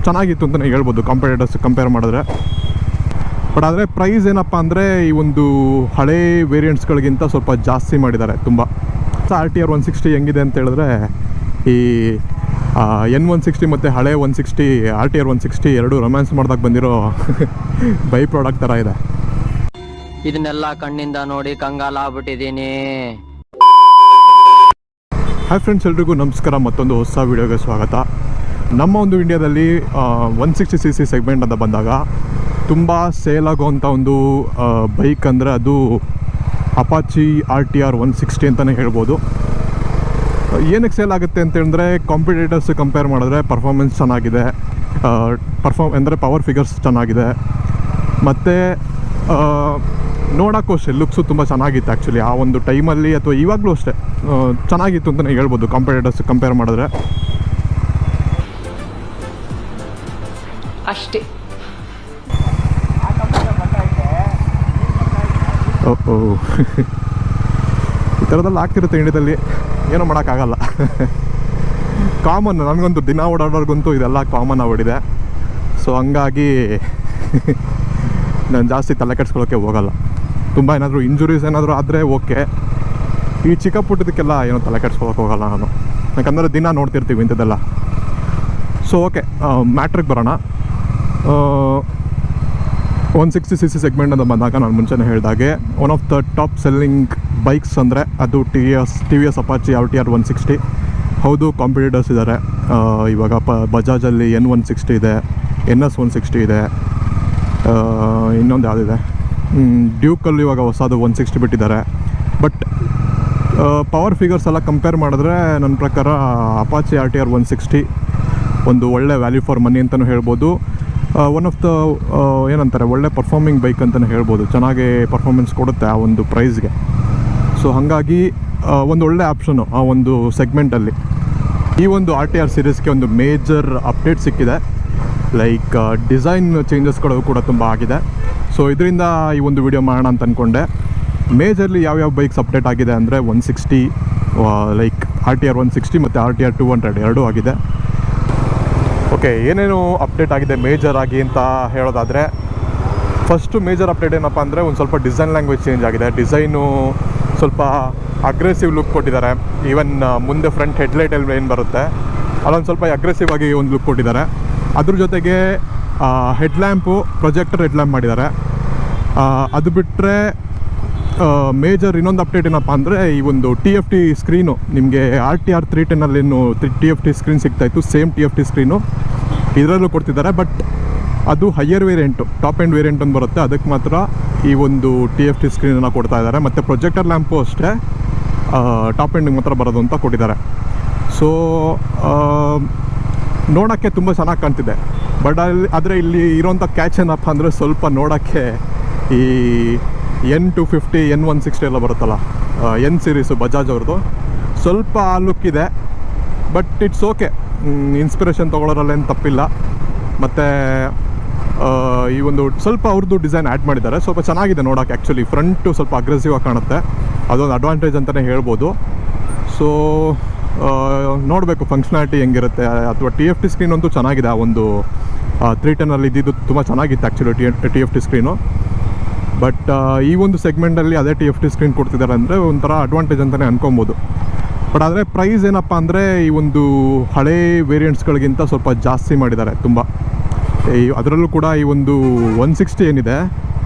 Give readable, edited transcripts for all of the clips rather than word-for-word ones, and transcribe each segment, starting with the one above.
ಚೆನ್ನಾಗಿತ್ತು ಅಂತಲೇ ಹೇಳ್ಬೋದು ಕಾಂಪಿಟೇಟರ್ಸ್ ಕಂಪೇರ್ ಮಾಡಿದ್ರೆ. ಬಟ್ ಆದರೆ ಪ್ರೈಸ್ ಏನಪ್ಪ ಅಂದರೆ ಈ ಒಂದು ಹಳೇ ವೇರಿಯಂಟ್ಸ್ಗಳಿಗಿಂತ ಸ್ವಲ್ಪ ಜಾಸ್ತಿ ಮಾಡಿದ್ದಾರೆ ತುಂಬ. RTR 160 ಹೆಂಗಿದೆ ಅಂತ ಹೇಳಿದ್ರೆ ಈ N160 ಮತ್ತು ಹಳೆ 160 RTR 160 ಎರಡು ರೊಮ್ಯಾನ್ಸ್ ಮಾಡಿದಾಗ ಬಂದಿರೋ ಬೈ ಪ್ರಾಡಕ್ಟ್ ಥರ ಇದೆ. ಇದನ್ನೆಲ್ಲ ಕಣ್ಣಿಂದ ನೋಡಿ ಕಂಗಾಲಾಗ್ಬಿಟ್ಟಿದ್ದೀನಿ. ಹಾಯ್ ಫ್ರೆಂಡ್ಸ್, ಎಲ್ರಿಗೂ ನಮಸ್ಕಾರ. ಮತ್ತೊಂದು ಹೊಸ ವೀಡಿಯೋಗೆ ಸ್ವಾಗತ. ನಮ್ಮ ಒಂದು ಇಂಡಿಯಾದಲ್ಲಿ 160cc ಸೆಗ್ಮೆಂಟ್ ಅಂತ ಬಂದಾಗ ತುಂಬ ಸೇಲ್ ಆಗೋವಂಥ ಒಂದು ಬೈಕ್ ಅಂದರೆ ಅದು ಅಪಾಚಿ RTR 160 ಅಂತಲೇ ಹೇಳ್ಬೋದು. ಏನಕ್ಕೆ ಸೇಲ್ ಆಗುತ್ತೆ ಅಂತ ಹೇಳಿದ್ರೆ ಕಾಂಪಿಟೇಟರ್ಸ್ ಕಂಪೇರ್ ಮಾಡಿದ್ರೆ ಪರ್ಫಾರ್ಮೆನ್ಸ್ ಚೆನ್ನಾಗಿದೆ, ಅಂದರೆ ಪವರ್ ಫಿಗರ್ಸ್ ಚೆನ್ನಾಗಿದೆ, ಮತ್ತು ನೋಡೋಕ್ಕೂ ಅಷ್ಟೇ ಲುಕ್ಸು ತುಂಬ ಚೆನ್ನಾಗಿತ್ತು. ಆ್ಯಕ್ಚುಲಿ ಆ ಒಂದು ಟೈಮಲ್ಲಿ ಅಥವಾ ಇವಾಗಲೂ ಅಷ್ಟೇ ಚೆನ್ನಾಗಿತ್ತು ಅಂತಲೇ ಹೇಳ್ಬೋದು ಕಾಂಪಿಟೇಟರ್ಸ್ ಕಂಪೇರ್ ಮಾಡಿದ್ರೆ ಅಷ್ಟೇ. ಈ ಥರದಲ್ಲಿ ಆಗ್ತಿರುತ್ತೆ ಇಂಡಿಯಾದಲ್ಲಿ, ಏನೂ ಮಾಡೋಕ್ಕಾಗಲ್ಲ. ಕಾಮನ್, ನನಗಂತೂ ದಿನ ಓಡಾಡೋರ್ಗಂತೂ ಇದೆಲ್ಲ ಕಾಮನ್ ಆಗ್ಬಿಟ್ಟಿದೆ. ಸೊ ಹಂಗಾಗಿ ನಾನು ಜಾಸ್ತಿ ತಲೆ ಕೆಡ್ಸ್ಕೊಳ್ಳೋಕ್ಕೆ ಹೋಗಲ್ಲ. ತುಂಬ ಏನಾದರೂ ಇಂಜುರೀಸ್ ಏನಾದರೂ ಆದರೆ ಓಕೆ, ಈ ಚಿಕ್ಕ ಪುಟ್ಟದಕ್ಕೆಲ್ಲ ಏನೋ ತಲೆ ಕೆಡ್ಸ್ಕೊಳ್ಳೋಕೆ ಹೋಗಲ್ಲ ನಾನು, ಯಾಕಂದರೆ ದಿನ ನೋಡ್ತಿರ್ತೀವಿ ಇಂಥದ್ದೆಲ್ಲ. ಸೊ ಓಕೆ, ಮ್ಯಾಟ್ರಿಗೆ ಬರೋಣ. 160cc ಸೆಗ್ಮೆಂಟ್ ಅಂತ ಬಂದಾಗ ನಾನು ಮುಂಚೆನೇ ಹೇಳಿದಾಗೆ one of the top selling bikes ಅಂದರೆ ಅದು T V S Apache RTR 160. ಹೌದು, ಕಾಂಪಿಟೇಟರ್ಸ್ ಇದ್ದಾರೆ ಇವಾಗ. ಬಜಾಜಲ್ಲಿ N160 ಇದೆ, NS 160 ಇದೆ, ಇನ್ನೊಂದು ಯಾವುದಿದೆ, ಡ್ಯೂಕಲ್ಲಿ ಇವಾಗ ಹೊಸದು 160 ಬಿಟ್ಟಿದ್ದಾರೆ. ಬಟ್ ಪವರ್ ಫಿಗರ್ಸ್ ಎಲ್ಲ ಕಂಪೇರ್ ಮಾಡಿದ್ರೆ ನನ್ನ ಪ್ರಕಾರ ಅಪಾಚಿ RTR 160 ಒಂದು ಒಳ್ಳೆ ವ್ಯಾಲ್ಯೂ ಫಾರ್ ಮನಿ ಅಂತಲೂ ಹೇಳ್ಬೋದು. ಒನ್ ಆಫ್ ದ ಏನಂತಾರೆ ಒಳ್ಳೆ ಪರ್ಫಾರ್ಮಿಂಗ್ ಬೈಕ್ ಅಂತಲೇ ಹೇಳ್ಬೋದು. ಚೆನ್ನಾಗಿ ಪರ್ಫಾರ್ಮೆನ್ಸ್ ಕೊಡುತ್ತೆ ಆ ಒಂದು ಪ್ರೈಸ್ಗೆ. ಸೊ ಹಾಗಾಗಿ ಒಂದು ಒಳ್ಳೆ ಆಪ್ಷನು ಆ ಒಂದು ಸೆಗ್ಮೆಂಟಲ್ಲಿ. ಈ ಒಂದು RTR ಸೀರೀಸ್ಗೆ ಒಂದು ಮೇಜರ್ ಅಪ್ಡೇಟ್ ಸಿಕ್ಕಿದೆ. ಲೈಕ್ ಡಿಸೈನ್ ಚೇಂಜಸ್ಗಳು ಕೂಡ ತುಂಬ ಆಗಿದೆ. ಸೊ ಇದರಿಂದ ಈ ಒಂದು ವಿಡಿಯೋ ಮಾಡೋಣ ಅಂತ ಅಂದ್ಕೊಂಡೆ. ಮೇಜರ್ಲಿ ಯಾವ್ಯಾವ ಬೈಕ್ಸ್ ಅಪ್ಡೇಟ್ ಆಗಿದೆ ಅಂದರೆ 160, ಲೈಕ್ RTR 160 ಮತ್ತು RTR 200 ಎರಡೂ ಆಗಿದೆ. ಓಕೆ, ಏನೇನು ಅಪ್ಡೇಟ್ ಆಗಿದೆ ಮೇಜರ್ ಆಗಿ ಅಂತ ಹೇಳೋದಾದರೆ, ಫಸ್ಟು ಮೇಜರ್ ಅಪ್ಡೇಟ್ ಏನಪ್ಪ ಅಂದರೆ ಒಂದು ಸ್ವಲ್ಪ ಡಿಸೈನ್ ಲ್ಯಾಂಗ್ವೇಜ್ ಚೇಂಜ್ ಆಗಿದೆ. ಡಿಸೈನು ಸ್ವಲ್ಪ ಅಗ್ರೆಸಿವ್ ಲುಕ್ ಕೊಟ್ಟಿದ್ದಾರೆ. ಈವನ್ ಮುಂದೆ ಫ್ರಂಟ್ ಹೆಡ್ಲೈಟಲ್ಲಿ ಏನು ಬರುತ್ತೆ ಅಲ್ಲೊಂದು ಸ್ವಲ್ಪ ಅಗ್ರೆಸಿವ್ ಆಗಿ ಒಂದು ಲುಕ್ ಕೊಟ್ಟಿದ್ದಾರೆ. ಅದ್ರ ಜೊತೆಗೆ ಹೆಡ್ಲ್ಯಾಂಪು ಪ್ರೊಜೆಕ್ಟರ್ ಹೆಡ್ಲ್ಯಾಂಪ್ ಮಾಡಿದ್ದಾರೆ. ಅದು ಬಿಟ್ಟರೆ ಮೇಜರ್ ಇನ್ನೊಂದು ಅಪ್ಡೇಟ್ ಏನಪ್ಪ ಅಂದರೆ ಈ ಒಂದು TFT ಸ್ಕ್ರೀನು, ನಿಮಗೆ RTR 310 ಏನು TFT ಸ್ಕ್ರೀನ್ ಸಿಗ್ತಾಯಿತ್ತು, ಸೇಮ್ TFT ಸ್ಕ್ರೀನು ಇದರಲ್ಲೂ ಕೊಡ್ತಿದ್ದಾರೆ. ಬಟ್ ಅದು higher variant, top end variant ಅಂತ ಬರುತ್ತೆ, ಅದಕ್ಕೆ ಮಾತ್ರ ಈ ಒಂದು TFT ಸ್ಕ್ರೀನನ್ನು ಕೊಡ್ತಾ ಇದ್ದಾರೆ. ಮತ್ತು ಪ್ರೊಜೆಕ್ಟರ್ ಲ್ಯಾಂಪು ಅಷ್ಟೇ ಟಾಪ್ ಎಂಡಿಗೆ ಮಾತ್ರ ಬರೋದು ಅಂತ ಕೊಟ್ಟಿದ್ದಾರೆ. ಸೊ ನೋಡೋಕ್ಕೆ ತುಂಬ ಚೆನ್ನಾಗಿ ಕಾಣ್ತಿದೆ. ಬಟ್ ಆದರೆ ಇಲ್ಲಿ ಇರೋಂಥ ಕ್ಯಾಚ್ ಏನಪ್ಪ ಅಂದರೆ ಸ್ವಲ್ಪ ನೋಡೋಕ್ಕೆ ಈ N250 N160 ಎಲ್ಲ ಬರುತ್ತಲ್ಲ, N ಸೀರೀಸು ಬಜಾಜ್ ಅವ್ರದ್ದು, ಸ್ವಲ್ಪ ಆ ಲುಕ್ ಇದೆ. ಬಟ್ ಇಟ್ಸ್ ಓಕೆ, ಇನ್ಸ್ಪಿರೇಷನ್ ತೊಗೊಳೋರಲ್ಲೇನು ತಪ್ಪಿಲ್ಲ. ಮತ್ತು ಈ ಒಂದು ಸ್ವಲ್ಪ ಅವ್ರದ್ದು ಡಿಸೈನ್ ಆ್ಯಡ್ ಮಾಡಿದ್ದಾರೆ, ಸ್ವಲ್ಪ ಚೆನ್ನಾಗಿದೆ ನೋಡೋಕೆ. ಆ್ಯಕ್ಚುಲಿ ಫ್ರಂಟು ಸ್ವಲ್ಪ ಅಗ್ರೆಸಿವ್ ಆಗಿ ಕಾಣುತ್ತೆ, ಅದೊಂದು ಅಡ್ವಾಂಟೇಜ್ ಅಂತಲೇ ಹೇಳ್ಬೋದು. ಸೊ ನೋಡಬೇಕು ಫಂಕ್ಷನಾಲಿಟಿ ಹೆಂಗಿರುತ್ತೆ. ಅಥವಾ TFT ಸ್ಕ್ರೀನ್ ಅಂತೂ ಚೆನ್ನಾಗಿದೆ. ಆ ಒಂದು 310 ಇದ್ದಿದ್ದು ತುಂಬ ಚೆನ್ನಾಗಿತ್ತು ಆ್ಯಕ್ಚುಲಿ TFT ಸ್ಕ್ರೀನು. ಬಟ್ ಈ ಒಂದು ಸೆಗ್ಮೆಂಟಲ್ಲಿ ಅದೇ TFT ಸ್ಕ್ರೀನ್ ಕೊಡ್ತಿದ್ದಾರೆ ಅಂದರೆ ಒಂಥರ ಅಡ್ವಾಂಟೇಜ್ ಅಂತಲೇ ಅನ್ಕೊಬೋದು. ಬಟ್ ಆದರೆ ಪ್ರೈಸ್ ಏನಪ್ಪ ಅಂದರೆ ಈ ಒಂದು ಹಳೇ ವೇರಿಯಂಟ್ಸ್ಗಳಿಗಿಂತ ಸ್ವಲ್ಪ ಜಾಸ್ತಿ ಮಾಡಿದ್ದಾರೆ ತುಂಬ. ಅದರಲ್ಲೂ ಕೂಡ ಈ ಒಂದು 160 ಏನಿದೆ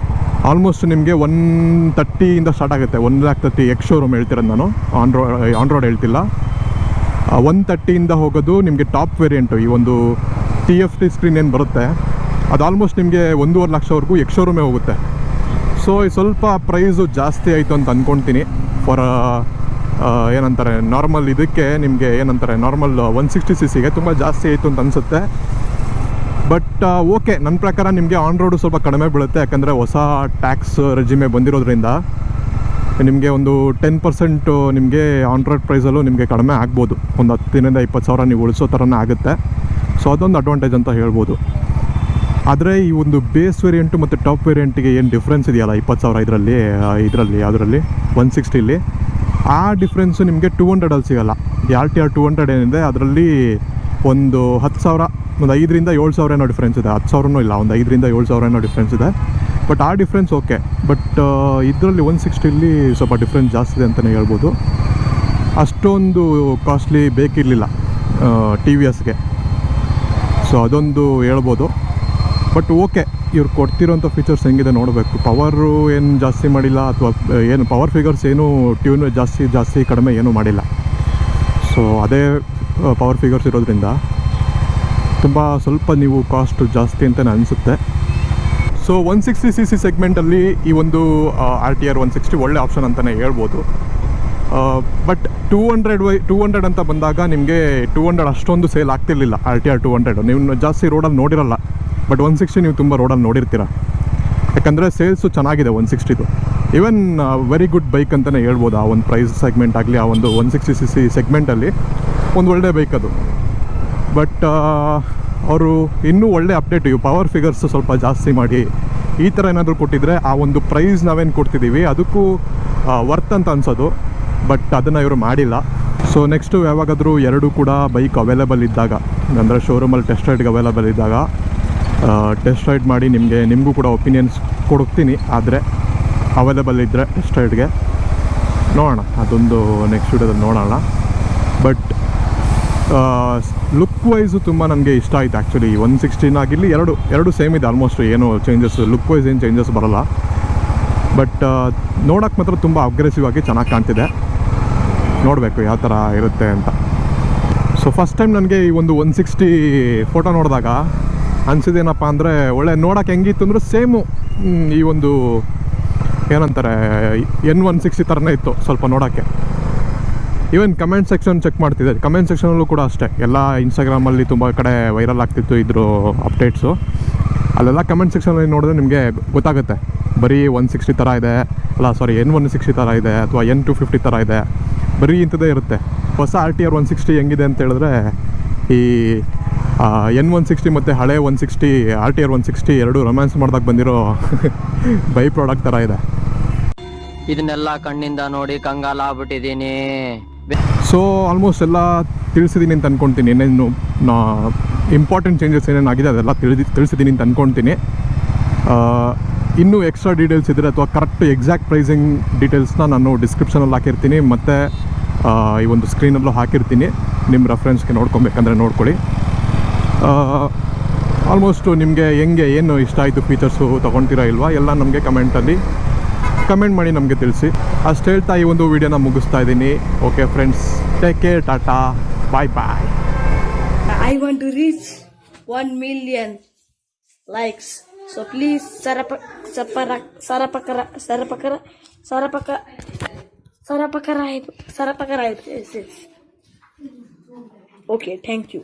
ಆಲ್ಮೋಸ್ಟ್ ನಿಮಗೆ 130 ಸ್ಟಾರ್ಟ್ ಆಗುತ್ತೆ. 130,000 ಎಕ್ಸ್ ಶೋರೂಮ್ ಹೇಳ್ತಿರೋದು ನಾನು, ಆನ್ ರೋಡ್ ಹೇಳ್ತಿಲ್ಲ. 130 ಹೋಗೋದು ನಿಮಗೆ ಟಾಪ್ ವೇರಿಯಂಟು. ಈ ಒಂದು TFT ಸ್ಕ್ರೀನ್ ಏನು ಬರುತ್ತೆ ಅದು ಆಲ್ಮೋಸ್ಟ್ ನಿಮಗೆ 1.5 ಲಕ್ಷವರೆಗೂ ಎಕ್ಸ್ ಶೋರೂಮೇ ಹೋಗುತ್ತೆ. ಸೊ ಸ್ವಲ್ಪ ಪ್ರೈಸು ಜಾಸ್ತಿ ಆಯಿತು ಅಂತ ಅಂದ್ಕೊಳ್ತೀನಿ. ಫಾರ್ ಏನಂತಾರೆ ನಾರ್ಮಲ್ ಇದಕ್ಕೆ ನಿಮಗೆ ಏನಂತಾರೆ ನಾರ್ಮಲ್ 160cc ತುಂಬ ಜಾಸ್ತಿ ಆಯಿತು ಅಂತ ಅನಿಸುತ್ತೆ. ಬಟ್ ಓಕೆ, ನನ್ನ ಪ್ರಕಾರ ನಿಮಗೆ ಆನ್ ರೋಡು ಸ್ವಲ್ಪ ಕಡಿಮೆ ಬೀಳುತ್ತೆ. ಯಾಕಂದರೆ ಹೊಸ ಟ್ಯಾಕ್ಸ್ ರೆಜಿಮೆ ಬಂದಿರೋದ್ರಿಂದ ನಿಮಗೆ ಒಂದು 10% ನಿಮಗೆ ಆನ್ ರೋಡ್ ಪ್ರೈಸಲ್ಲೂ ನಿಮಗೆ ಕಡಿಮೆ ಆಗ್ಬೋದು. ಒಂದು 10,000 to 20,000 ನೀವು ಉಳಿಸೋ ಥರನೇ ಆಗುತ್ತೆ. ಸೊ ಅದೊಂದು ಅಡ್ವಾಂಟೇಜ್ ಅಂತ ಹೇಳ್ಬೋದು. ಆದರೆ ಈ ಒಂದು ಬೇಸ್ ವೇರಿಯಂಟು ಮತ್ತು ಟಾಪ್ ವೇರಿಯಂಟಿಗೆ ಏನು ಡಿಫ್ರೆನ್ಸ್ ಇದೆಯಲ್ಲ 20,000 ಇದರಲ್ಲಿ ಯಾವುದರಲ್ಲಿ 160ಲಿ, ಆ ಡಿಫ್ರೆನ್ಸು ನಿಮಗೆ 200ಅಲ್ಲಿ ಸಿಗೋಲ್ಲ. RTR 200 ಏನಿದೆ ಅದರಲ್ಲಿ ಒಂದು 10,000 ಒಂದು 5,000-7,000 ಏನೋ ಡಿಫ್ರೆನ್ಸ್ ಇದೆ, 10,000 ಇಲ್ಲ, ಒಂದು 5,000-7,000 ಏನೋ ಡಿಫ್ರೆನ್ಸ್ ಇದೆ. ಬಟ್ ಆ ಡಿಫ್ರೆನ್ಸ್ ಓಕೆ. ಬಟ್ ಇದರಲ್ಲಿ 160 ಸ್ವಲ್ಪ ಡಿಫ್ರೆನ್ಸ್ ಜಾಸ್ತಿ ಇದೆ ಅಂತಲೇ ಹೇಳ್ಬೋದು. ಅಷ್ಟೊಂದು ಕಾಸ್ಟ್ಲಿ ಬೇಕಿರಲಿಲ್ಲ ಟಿ ವಿ ಎಸ್ಗೆ, ಸೊ ಅದೊಂದು ಹೇಳ್ಬೋದು. ಬಟ್ ಓಕೆ, ಇವ್ರು ಕೊಡ್ತಿರೋಂಥ ಫೀಚರ್ಸ್ ಹೆಂಗಿದೆ ನೋಡಬೇಕು. ಪವರು ಏನು ಜಾಸ್ತಿ ಮಾಡಿಲ್ಲ, ಅಥವಾ ಏನು ಪವರ್ ಫಿಗರ್ಸ್ ಏನು ಟ್ಯೂನ್ ಜಾಸ್ತಿ ಕಡಿಮೆ ಏನೂ ಮಾಡಿಲ್ಲ. ಸೊ ಅದೇ ಪವರ್ ಫಿಗರ್ಸ್ ಇರೋದ್ರಿಂದ ತುಂಬ ಸ್ವಲ್ಪ ನೀವು ಕಾಸ್ಟ್ ಜಾಸ್ತಿ ಅಂತಲೇ ಅನಿಸುತ್ತೆ. ಸೊ 160cc ಸೆಗ್ಮೆಂಟಲ್ಲಿ ಈ ಒಂದು RTR 160 ಒಳ್ಳೆ ಆಪ್ಷನ್ ಅಂತಲೇ ಹೇಳ್ಬೋದು. ಬಟ್ 200 ಅಂತ ಬಂದಾಗ ನಿಮಗೆ 200 ಅಷ್ಟೊಂದು ಸೇಲ್ ಆಗ್ತಿರ್ಲಿಲ್ಲ. RTR 200 ನೀವು ಜಾಸ್ತಿ ರೋಡಲ್ಲಿ ನೋಡಿರಲ್ಲ, ಬಟ್ 160 ನೀವು ತುಂಬ ರೋಡಲ್ಲಿ ನೋಡಿರ್ತೀರ. ಯಾಕಂದರೆ ಸೇಲ್ಸು ಚೆನ್ನಾಗಿದೆ 160. ಈವನ್ ವೆರಿ ಗುಡ್ ಬೈಕ್ ಅಂತಲೇ ಹೇಳ್ಬೋದು. ಆ ಒಂದು ಪ್ರೈಸ್ ಸೆಗ್ಮೆಂಟ್ ಆಗಲಿ, ಆ ಒಂದು 160cc ಸೆಗ್ಮೆಂಟಲ್ಲಿ ಒಂದು ಒಳ್ಳೆ ಬೈಕ್ ಅದು. ಬಟ್ ಅವರು ಇನ್ನೂ ಒಳ್ಳೆ ಅಪ್ಡೇಟ್, ಇವು ಪವರ್ ಫಿಗರ್ಸ್ ಸ್ವಲ್ಪ ಜಾಸ್ತಿ ಮಾಡಿ ಈ ಥರ ಏನಾದರೂ ಕೊಟ್ಟಿದ್ರೆ ಆ ಒಂದು ಪ್ರೈಸ್ ನಾವೇನು ಕೊಡ್ತಿದ್ದೀವಿ ಅದಕ್ಕೂ ವರ್ತ್ ಅಂತ ಅನ್ಸೋದು. ಬಟ್ ಅದನ್ನು ಇವರು ಮಾಡಿಲ್ಲ. ಸೊ ನೆಕ್ಸ್ಟು ಯಾವಾಗಾದರೂ ಎರಡೂ ಕೂಡ ಬೈಕ್ ಅವೈಲೇಬಲ್ ಇದ್ದಾಗ, ಅಂದರೆ ಶೋರೂಮಲ್ಲಿ ಟೆಸ್ಟ್ ರೈಡ್ಗೆ ಅವೈಲೇಬಲ್ ಇದ್ದಾಗ ಟೆಸ್ಟ್ ರೈಡ್ ಮಾಡಿ ನಿಮಗೂ ಕೂಡ ಒಪಿನಿಯನ್ಸ್ ಕೊಡ್ತೀನಿ. ಆದರೆ ಅವೈಲೇಬಲ್ ಇದ್ದರೆ ಟೆಸ್ಟ್ ರೈಡ್ಗೆ ನೋಡೋಣ, ಅದೊಂದು ನೆಕ್ಸ್ಟ್ ವಿಡಿಯೋದಲ್ಲಿ ನೋಡೋಣ. ಬಟ್ ಲುಕ್ ವೈಸು ತುಂಬ ನನಗೆ ಇಷ್ಟ ಆಯಿತು ಆ್ಯಕ್ಚುಲಿ. 160 ಆಗಿರಲಿ, ಎರಡು ಸೇಮ್ ಇದೆ ಆಲ್ಮೋಸ್ಟ್, ಏನು ಚೇಂಜಸ್ ಲುಕ್ ವೈಸ್ ಏನು ಚೇಂಜಸ್ ಬರೋಲ್ಲ. ಬಟ್ ನೋಡೋಕ್ಕೆ ಮಾತ್ರ ತುಂಬ ಅಗ್ರೆಸಿವ್ ಆಗಿ ಚೆನ್ನಾಗಿ ಕಾಣ್ತಿದೆ. ನೋಡಬೇಕು ಯಾವ ಥರ ಇರುತ್ತೆ ಅಂತ. ಸೊ ಫಸ್ಟ್ ಟೈಮ್ ನನಗೆ ಈ ಒಂದು 160 ಫೋಟೋ ನೋಡಿದಾಗ ಅನಿಸಿದೇನಪ್ಪ ಅಂದರೆ, ಒಳ್ಳೆ ನೋಡೋಕೆ ಹೆಂಗಿತ್ತು ಅಂದರೆ ಸೇಮು ಈ ಒಂದು ಏನಂತಾರೆ N160 ಥರನೇ ಇತ್ತು ಸ್ವಲ್ಪ ನೋಡೋಕ್ಕೆ. ಈವನ್ ಕಮೆಂಟ್ ಸೆಕ್ಷನ್ ಚೆಕ್ ಮಾಡ್ತಿದ್ದೆ, ಕಮೆಂಟ್ ಸೆಕ್ಷನಲ್ಲೂ ಕೂಡ ಅಷ್ಟೇ. ಎಲ್ಲ ಇನ್ಸ್ಟಾಗ್ರಾಮಲ್ಲಿ ತುಂಬ ಕಡೆ ವೈರಲ್ ಆಗ್ತಿತ್ತು ಇದ್ರ ಅಪ್ಡೇಟ್ಸು. ಅಲ್ಲೆಲ್ಲ ಕಮೆಂಟ್ ಸೆಕ್ಷನಲ್ಲಿ ನೋಡಿದ್ರೆ ನಿಮಗೆ ಗೊತ್ತಾಗುತ್ತೆ, ಬರೀ 160 ಥರ ಇದೆ, N160 ಥರ ಇದೆ, ಅಥವಾ N250 ಥರ ಇದೆ, ಬರೀ ಇಂಥದ್ದೇ ಇರುತ್ತೆ. ಹೊಸ RTR 160 ಹೆಂಗಿದೆ ಅಂತ ಹೇಳಿದ್ರೆ, ಈ N160 ಮತ್ತು ಹಳೆ 160 RTR 160 ಎರಡು ರೊಮ್ಯಾನ್ಸ್ ಮಾಡಿದಾಗ ಬಂದಿರೋ ಬೈ ಪ್ರಾಡಕ್ಟ್ ಥರ ಇದೆ. ಇದನ್ನೆಲ್ಲ ಕಣ್ಣಿಂದ ನೋಡಿ ಕಂಗಾಲಾಗ್ಬಿಟ್ಟಿದ್ದೀನಿ. ಸೊ ಆಲ್ಮೋಸ್ಟ್ ಎಲ್ಲ ತಿಳಿಸಿದ್ದೀನಿ ಅಂತ ಅಂದ್ಕೊಳ್ತೀನಿ. ಏನೇನು ಇಂಪಾರ್ಟೆಂಟ್ ಚೇಂಜಸ್ ಏನೇನಾಗಿದೆ ಅದೆಲ್ಲ ತಿಳಿಸಿದ್ದೀನಿ ಅಂತ ಅಂದ್ಕೊಳ್ತೀನಿ. ಇನ್ನೂ ಎಕ್ಸ್ಟ್ರಾ ಡೀಟೇಲ್ಸ್ ಇದ್ದರೆ ಅಥವಾ ಕರೆಕ್ಟ್ ಎಕ್ಸಾಕ್ಟ್ ಪ್ರೈಸಿಂಗ್ ಡೀಟೇಲ್ಸ್ನ ನಾನು ಡಿಸ್ಕ್ರಿಪ್ಷನಲ್ಲಿ ಹಾಕಿರ್ತೀನಿ, ಮತ್ತು ಈ ಒಂದು ಸ್ಕ್ರೀನಲ್ಲೂ ಹಾಕಿರ್ತೀನಿ. ನಿಮ್ಮ ರೆಫರೆನ್ಸ್ಗೆ ನೋಡ್ಕೊಬೇಕಂದ್ರೆ ನೋಡ್ಕೊಳ್ಳಿ. ಆಲ್ಮೋಸ್ಟು ನಿಮಗೆ ಏನು ಇಷ್ಟ ಆಯಿತು, ಫೀಚರ್ಸು ತೊಗೊಳ್ತೀರಾ ಇಲ್ವಾ, ಎಲ್ಲ ನಮಗೆ ಕಮೆಂಟ್ ಮಾಡಿ ನಮಗೆ ತಿಳಿಸಿ. ಅಷ್ಟು ಹೇಳ್ತಾ ಈ ಒಂದು ವಿಡಿಯೋನ ಮುಗಿಸ್ತಾ ಇದ್ದೀನಿ. Okay friends, take care, tata, bye bye. I want to reach 1 million likes. So please subscribe. Okay, thank you.